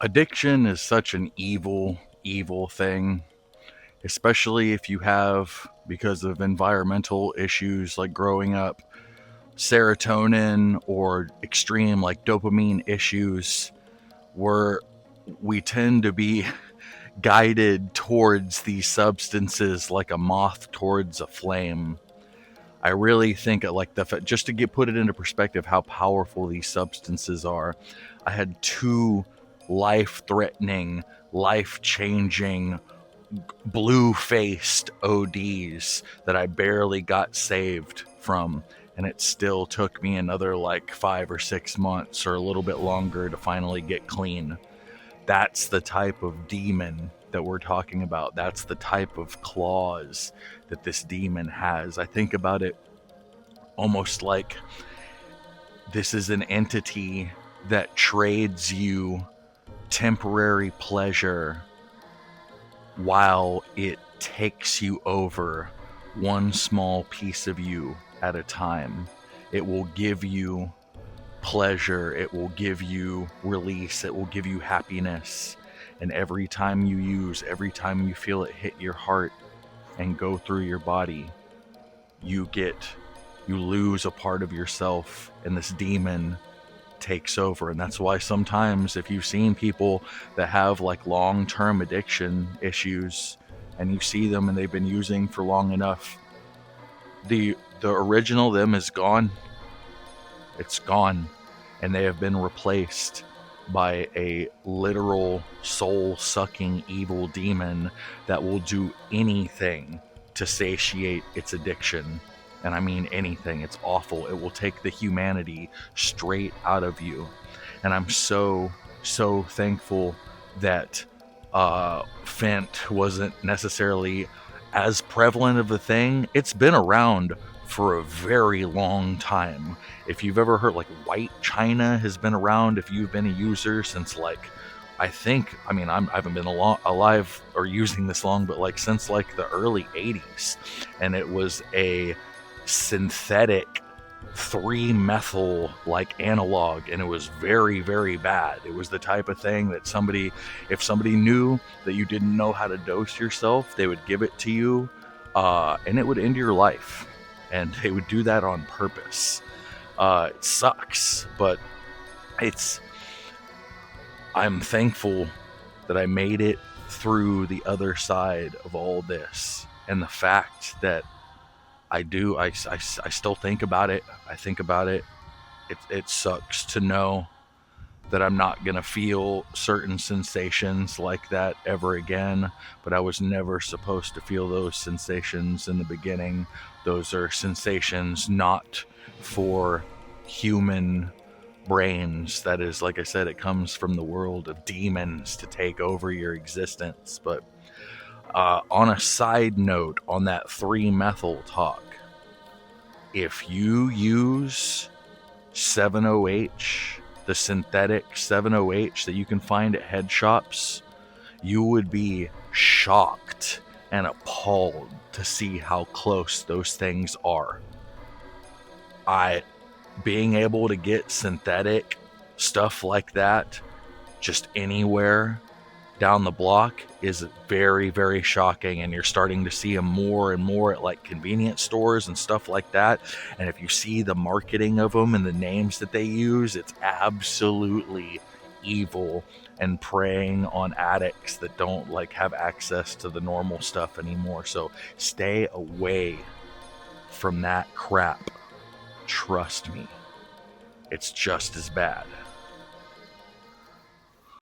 Addiction is such an evil thing, especially if you have, because of environmental issues like growing up, serotonin or extreme like dopamine issues, where we tend to be guided towards these substances like a moth towards a flame. I really think like just to put it into perspective how powerful these substances are. I had two life-threatening, life-changing, blue-faced ODs that I barely got saved from, and it still took me another like 5 or 6 months or a little bit longer to finally get clean. That's the type of demon that we're talking about. That's the type of claws that this demon has. I think about it almost like this is an entity that trades you temporary pleasure while it takes you over one small piece of you at a time. It will give you pleasure, it will give you release, it will give you happiness. And every time you feel it hit your heart and go through your body, you lose a part of yourself, and this demon takes over. And that's why sometimes if you've seen people that have like long-term addiction issues and you see them and they've been using for long enough, the original them is gone. It's gone, and they have been replaced by a literal soul-sucking evil demon that will do anything to satiate its addiction. And I mean anything. It's awful. It will take the humanity straight out of you. And I'm so thankful that Fent wasn't necessarily as prevalent of a thing. It's been around for a very long time. If you've ever heard, like, white China has been around, if you've been a user since like, I haven't been alive or using this long, but like since like the early 80s. And it was a synthetic 3-methyl like analog, and it was very, very bad. It was the type of thing that if somebody knew that you didn't know how to dose yourself, they would give it to you, and it would end your life. And they would do that on purpose. It sucks, but I'm thankful that I made it through the other side of all this. And the fact that I still think about it. I think about it. It sucks to know that I'm not going to feel certain sensations like that ever again, but I was never supposed to feel those sensations in the beginning. Those are sensations not for human brains. That is, like I said, it comes from the world of demons to take over your existence. But on a side note, on that 3-methyl talk, if you use 7-OH, the synthetic 7-OH that you can find at head shops, you would be shocked and appalled to see how close those things are. Being able to get synthetic stuff like that just anywhere down the block is very, very shocking, and you're starting to see them more and more at like convenience stores and stuff like that. And if you see the marketing of them and the names that they use, it's absolutely evil and preying on addicts that don't like have access to the normal stuff anymore. So stay away from that crap. Trust me, it's just as bad.